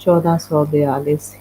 1442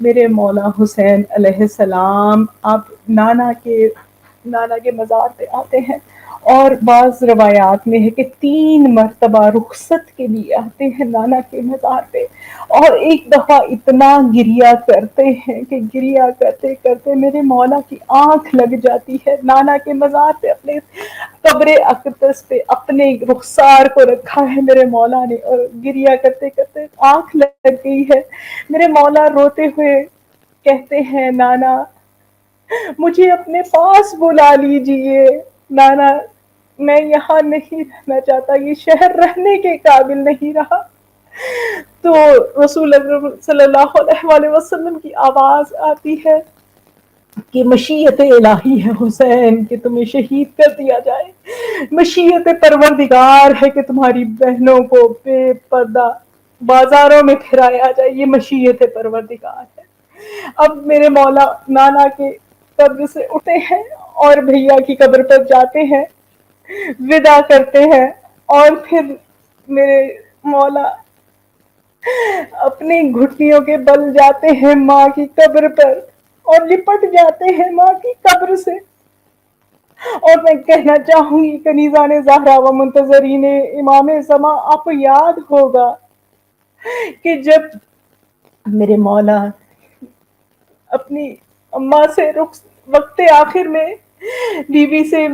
میرے مولا حسین علیہ السلام اب نانا کے مزار پہ آتے ہیں، اور بعض روایات میں ہے کہ 3 مرتبہ رخصت کے لیے آتے ہیں نانا کے مزار پہ، اور ایک دفعہ اتنا گریا کرتے ہیں کہ گریا کرتے کرتے میرے مولا کی آنکھ لگ جاتی ہے۔ نانا کے مزار پہ اپنے قبر اقدس پہ اپنے رخسار کو رکھا ہے میرے مولا نے، اور گریا کرتے کرتے آنکھ لگ گئی ہے۔ میرے مولا روتے ہوئے کہتے ہیں نانا مجھے اپنے پاس بلا لیجئے، نانا میں یہاں نہیں رہنا چاہتا، یہ شہر رہنے کے قابل نہیں رہا۔ تو رسول اکرم صلی اللہ علیہ وآلہ وسلم کی آواز آتی ہے کہ مشیت الہی ہے حسین کہ تمہیں شہید کر دیا جائے، مشیت پروردگار ہے کہ تمہاری بہنوں کو بے پردہ بازاروں میں پھرایا جائے، یہ مشیت پروردگار ہے۔ اب میرے مولا نانا کے قبر سے اٹھتے ہیں اور بھیا کی قبر پر جاتے ہیں، ودا کرتے ہیں، اور پھر میرے مولا اپنی گھٹنیوں کے بل جاتے ہیں ماں کی قبر پر اور لپٹ جاتے ہیں ماں کی قبر سے۔ اور میں کہنا چاہوں گی کنیزان زہرا و منتظرین امام زماں، آپ کو یاد ہوگا کہ جب میرے مولا اپنی اماں سے وقت آخر میں بیوی سے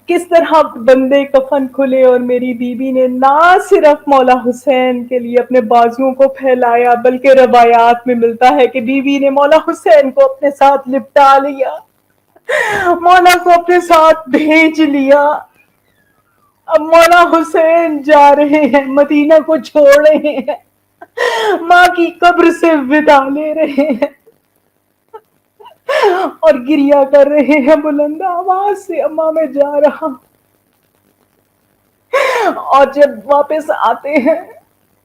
کس طرح بندے کفن کھلے، اور میری بیوی نے نہ صرف مولا حسین کے لیے اپنے بازوؤں کو پھیلایا بلکہ روایات میں ملتا ہے کہ بیوی نے مولا حسین کو اپنے ساتھ لپٹا لیا، مولا کو اپنے ساتھ بھیج لیا۔ اب مولا حسین جا رہے ہیں، مدینہ کو چھوڑ رہے ہیں، ماں کی قبر سے ودا لے رہے ہیں اور گریا کر رہے ہیں بلند آواز سے، اماں میں جا رہا ہوں۔ اور جب واپس آتے ہیں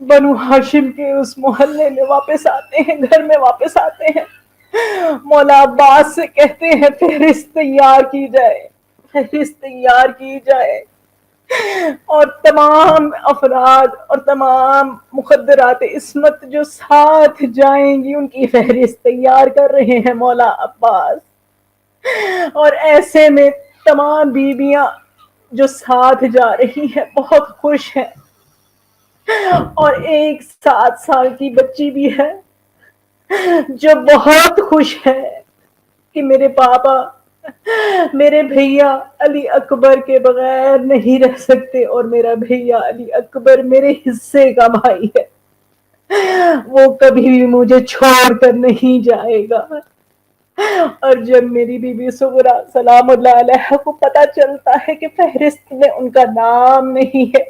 بنو ہاشم کے اس محلے میں واپس آتے ہیں، گھر میں واپس آتے ہیں، مولا عباس سے کہتے ہیں فہرست تیار کی جائے، فہرست تیار کی جائے، اور تمام افراد اور تمام مخدرات عصمت جو ساتھ جائیں گی ان کی فہرست تیار کر رہے ہیں مولا عباس۔ اور ایسے میں تمام بیویاں جو ساتھ جا رہی ہیں بہت خوش ہیں، اور ایک 7 سال کی بچی بھی ہے جو بہت خوش ہے کہ میرے پاپا میرے بھیا علی اکبر کے بغیر نہیں رہ سکتے، اور میرا بھیا علی اکبر میرے حصے کا بھائی ہے، وہ کبھی بھی مجھے چھوڑ کر نہیں جائے گا۔ اور جب میری بی بی صغرا سلام اللہ علیہ کو پتا چلتا ہے کہ فہرست میں ان کا نام نہیں ہے،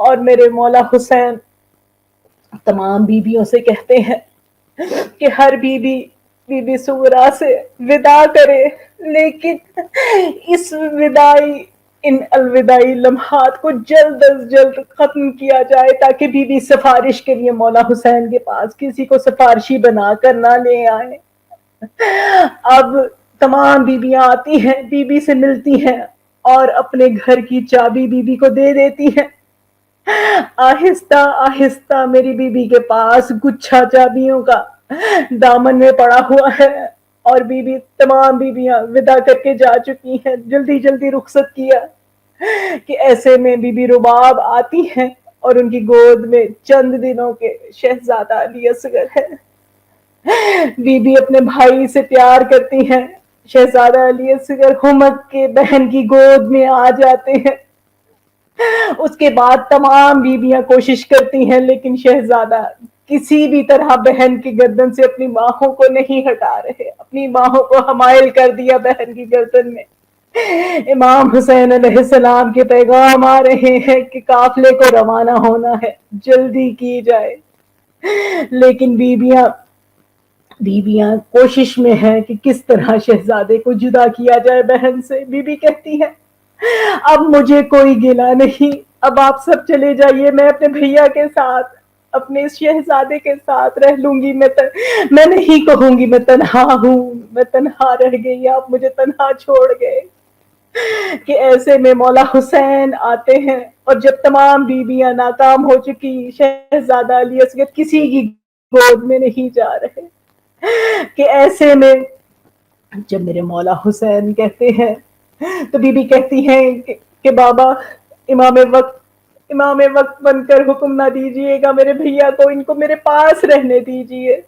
اور میرے مولا حسین تمام بیویوں سے کہتے ہیں کہ ہر بیوی بی بی صغرا سے ودا کرے، لیکن اس ان الوداعی لمحات کو جلد از جلد ختم کیا جائے تاکہ بی بی سفارش کے لیے مولا حسین کے پاس کسی کو سفارشی بنا کر نہ لے آئے۔ اب تمام بیویاں آتی ہیں، بی بی سے ملتی ہیں اور اپنے گھر کی چابی بی بی کو دے دیتی ہیں۔ آہستہ آہستہ میری بیوی کے پاس گچھا چابیوں کا دامن میں پڑا ہوا ہے، اور تمام بیویاں ودا کر کے جا چکی ہیں، جلدی جلدی رخصت کیا کہ ایسے میں بی بی رباب آتی ہیں، اور ان کی گود میں چند دنوں کے شہزادہ علی اصغر ہے۔ بی بی اپنے بھائی سے پیار کرتی ہیں، شہزادہ علی اصغر ہمک کے بہن کی گود میں آ جاتے ہیں۔ اس کے بعد تمام بیویاں کوشش کرتی ہیں لیکن شہزادہ کسی بھی طرح بہن کی گردن سے اپنی باہوں کو نہیں ہٹا رہے، اپنی باہوں کو حمائل کر دیا بہن کی گردن میں۔ امام حسین علیہ السلام کے پیغام آ رہے ہیں کہ قافلے کو روانہ ہونا ہے، جلدی کی جائے، لیکن بیویاں کوشش میں ہیں کہ کس طرح شہزادے کو جدا کیا جائے بہن سے۔ بی بی کہتی ہے اب مجھے کوئی گلہ نہیں، اب آپ سب چلے جائیے، میں اپنے بھیا کے ساتھ اپنے اس شہزادے کے ساتھ رہ لوں گی، میں نہیں کہوں گی میں تنہا ہوں، میں تنہا رہ گئی، آپ مجھے تنہا چھوڑ گئے۔ کہ ایسے میں مولا حسین آتے ہیں، اور جب تمام بیویاں ناکام ہو چکی، شہزادہ علی اصغر کسی کی گود میں نہیں جا رہے، کہ ایسے میں جب میرے مولا حسین کہتے ہیں تو بی بی کہتی ہیں کہ بابا امام وقت امام وقت بن کر حکم نہ دیجیے گا میرے بھیا کو، ان کو میرے پاس رہنے دیجیے۔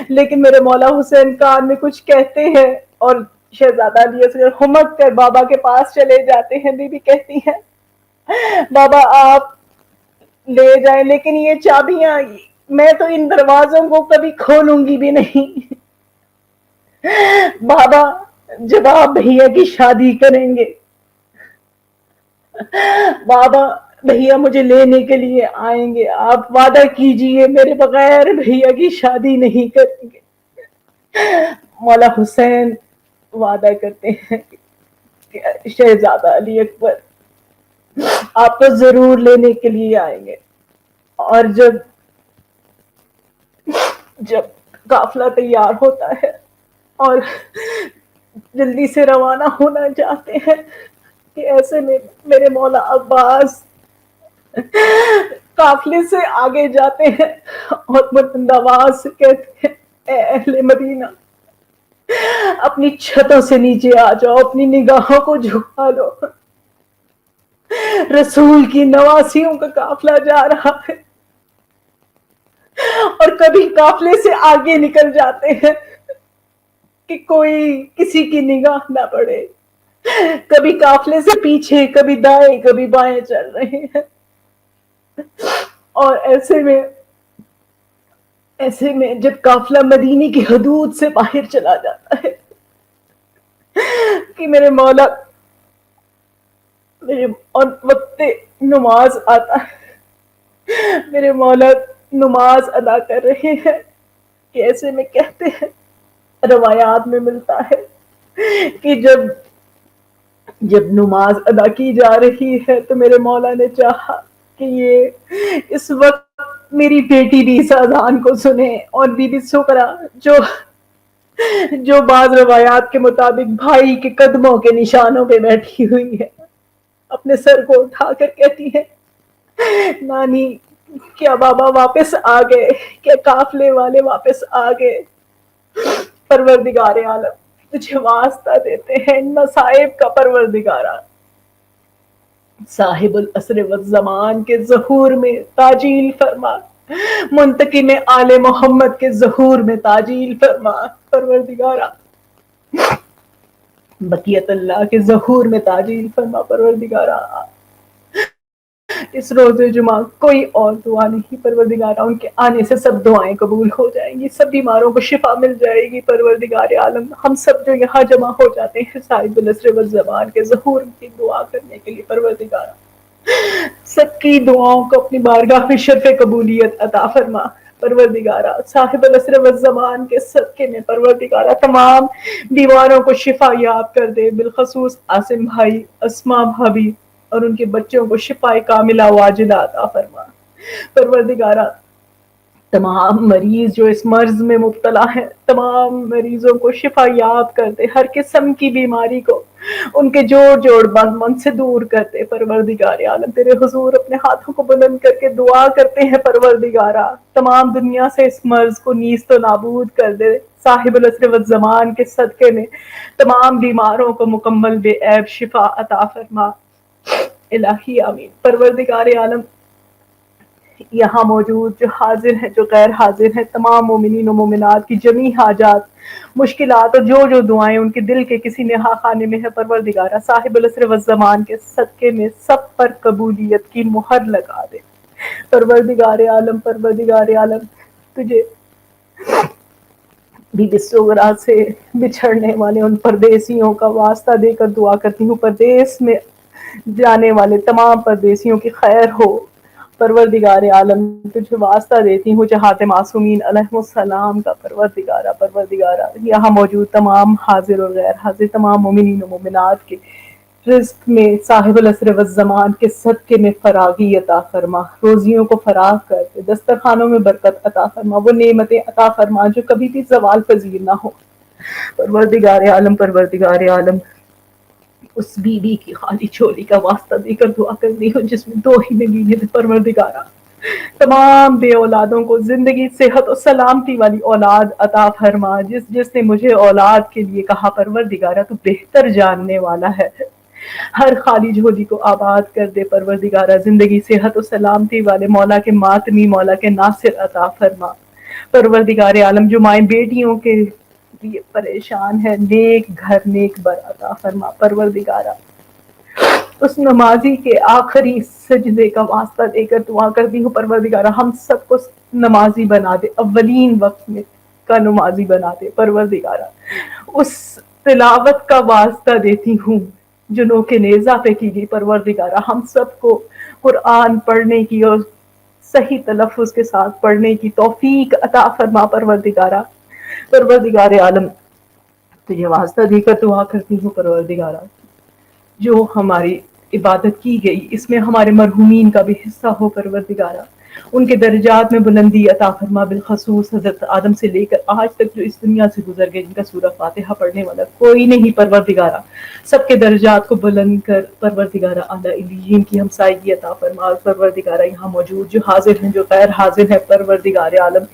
لیکن میرے مولا حسین کان میں کچھ کہتے ہیں اور شہزادہ علی اصغر ہمک کر بابا کے پاس چلے جاتے ہیں۔ بی بی کہتی ہیں بابا آپ لے جائیں، لیکن یہ چابیاں میں تو ان دروازوں کو کبھی کھولوں گی بھی نہیں۔ بابا جب آپ بھیا کی شادی کریں گے، بابا بھیا مجھے لینے کے لیے آئیں گے، آپ وعدہ کیجئے میرے بغیر بھیا کی شادی نہیں کریں گے۔ مولا حسین وعدہ کرتے ہیں کہ شہزادہ علی اکبر آپ کو ضرور لینے کے لیے آئیں گے۔ اور جب قافلہ تیار ہوتا ہے اور جلدی سے روانہ ہونا چاہتے ہیں کہ ایسے میں میرے مولا عباس قافلے سے آگے جاتے ہیں اور بلند آواز سے کہتے ہیں اے اہل مدینہ اپنی چھتوں سے نیچے آ جاؤ، اپنی نگاہوں کو جھکا لو، رسول کی نواسیوں کا قافلہ جا رہا ہے۔ اور کبھی قافلے سے آگے نکل جاتے ہیں کہ کوئی کسی کی نگاہ نہ پڑے، کبھی قافلے سے پیچھے، کبھی دائیں کبھی بائیں چل رہے ہیں۔ اور ایسے میں جب قافلہ مدینے کی حدود سے باہر چلا جاتا ہے کہ میرے مولا اور وقت نماز آتا ہے، میرے مولا نماز ادا کر رہے ہیں کہ ایسے میں کہتے ہیں، روایات میں ملتا ہے کہ جب نماز ادا کی جا رہی ہے تو میرے مولا نے چاہا کہ اس وقت میری بیٹی بھی اس اذان کو سنے، اور بی بی سکرا جو بعض روایات کے مطابق بھائی کے قدموں کے نشانوں پہ بیٹھی ہوئی ہے، اپنے سر کو اٹھا کر کہتی ہے نانی کیا بابا واپس آ گئے، کیا قافلے والے واپس آ گئے؟ پروردگار عالم تجھے واسطہ دیتے ہیں مصائب کا پروردگارہ، صاحب العصر والزمان کے ظہور میں تاجیل فرما، منتقم آل محمد کے ظہور میں تاجیل فرما پروردگارہ، بقیت اللہ کے ظہور میں تاجیل فرما پروردگارہ۔ اس روز جمعہ کوئی اور دعا نہیں پروردگارہ، ان کے آنے سے سب دعائیں قبول ہو جائیں گی، سب بیماروں کو شفا مل جائے گی پروردگار عالم۔ ہم سب جو یہاں جمع ہو جاتے ہیں صاحب العصر والزمان کے ظہور کی دعا کرنے کے لیے پروردگارہ، سب کی دعاؤں کو اپنی بارگاہ میں شرف قبولیت عطا فرما پروردگارہ، صاحب العصر والزمان کے صدقے میں پروردگارہ تمام بیماروں کو شفا یاب کر دے، بالخصوص عاصم بھائی، اسما بھابی اور ان کے بچوں کو شفا کاملہ واجلہ عطا فرما پروردگارہ، تمام مریض جو اس مرض میں مبتلا ہیں تمام مریضوں کو شفا یاب کر دے، ہر قسم کی بیماری کو ان کے جوڑ من سے دور کر دے پروردگار عالم۔ تیرے حضور اپنے ہاتھوں کو بلند کر کے دعا کرتے ہیں پروردگارہ، تمام دنیا سے اس مرض کو نیست و نابود کر دے، صاحب العصر والزمان کے صدقے میں تمام بیماروں کو مکمل بے عیب شفا عطا فرما الہی آمین۔ پروردگار عالم یہاں موجود جو حاضر ہیں جو غیر حاضر ہیں تمام مومنین و مومنات کی جمیع حاجات مشکلات اور جو دعائیں ان کے دل کے کسی نہا خانے میں ہے پروردگارہ صاحب العصر والزمان کے صدقے میں سب پر قبولیت کی مہر لگا دے پروردگار عالم تجھے بی بی سغرا سے بچھڑنے والے ان پردیسیوں کا واسطہ دے کر دعا کرتی ہوں، پردیس میں جانے والے تمام پردیسیوں کی خیر ہو پروردگار عالم، تجھے واسطہ دیتی ہوں جہات معصومین علیہ السلام کا پروردگارہ یہاں موجود تمام حاضر اور غیر حاضر تمام مومنین و مومنات کے رزق میں صاحب العصر والزمان کے صدقے میں فراغی عطا فرما، روزیوں کو فراغ کر دے، دسترخوانوں میں برکت عطا فرما، وہ نعمتیں عطا فرما جو کبھی بھی زوال پذیر نہ ہو پروردگار عالم اس بی بی کی خالی چولی کا واسطہ دے کر دعا کرتی ہوں جس میں 2 ہی نگینے تھے پروردگارہ، تمام بے اولادوں کو زندگی صحت و سلامتی والی اولاد عطا فرما، جس نے مجھے اولاد کے لیے کہا پروردگارہ تو بہتر جاننے والا ہے، ہر خالی جھولی کو آباد کر دے پروردگارہ، زندگی صحت و سلامتی والے مولا کے ماتمی، مولا کے ناصر عطا فرما پروردگار عالم، جو مائیں بیٹیوں کے لیے پریشان ہے، نیک گھر نیک بر عطا فرما پروردگارہ، اس نمازی کے آخری سجدے کا واسطہ دے کر دعا کرتی ہوں پروردگارہ، ہم سب کو نمازی بنا دے، اولین وقت میں کا نمازی بنا دے پروردگارہ، اس تلاوت کا واسطہ دیتی ہوں جنوں کے نیزہ پہ کی گئی پروردگارہ، ہم سب کو قرآن پڑھنے کی اور صحیح تلفظ کے ساتھ پڑھنے کی توفیق عطا فرما پروردگارہ، پروردگار عالم تجھے واسطہ دے کر دعا کرتی ہوں پروردگارہ، جو ہماری عبادت کی گئی اس میں ہمارے مرحومین کا بھی حصہ ہو پروردگارہ، ان کے درجات میں بلندی عطا فرما، بالخصوص حضرت آدم سے لے کر آج تک جو اس دنیا سے گزر گئے، جن کا سورہ فاتحہ پڑھنے والا کوئی نہیں پروردگارہ، سب کے درجات کو بلند کر پروردگارہ، اعلیٰ علیین کی ہمسائیگی عطا فرما پروردگارہ، یہاں موجود جو حاضر ہیں جو غیر حاضر ہیں پروردگار عالم،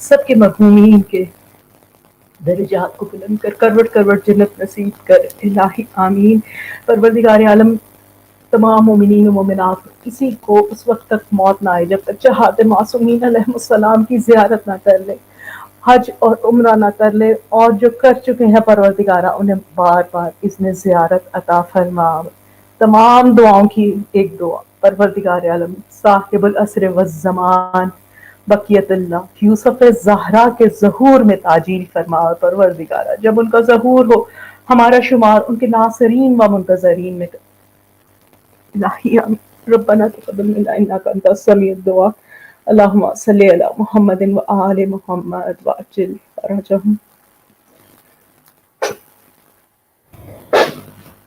سب کے مرحومین کے درجات کو بلند کر، کروٹ کروٹ جنت نصیب کر، الہی آمین پروردگار عالم، تمام مومنین و مومنات کسی کو اس وقت تک موت نہ آئے جب تک چہات معصومین علیہ السلام کی زیارت نہ کر لے، حج اور عمرہ نہ کر لے، اور جو کر چکے ہیں پروردگارہ انہیں بار بار اذن زیارت عطا فرما، تمام دعاؤں کی ایک دعا پروردگار عالم، صاحب العصر والزمان بقیت اللہ یوسف زہرا کے ظہور میں تعجیل فرما پروردگارہ، جب ان کا ظہور ہو ہمارا شمار ان کے ناصرین و منتظرین میں الہی آمین، ربنا تقبل منا انک انت السمیع الدعاء، اللہم صلی علی محمد و آل محمد وعجل فرجہم۔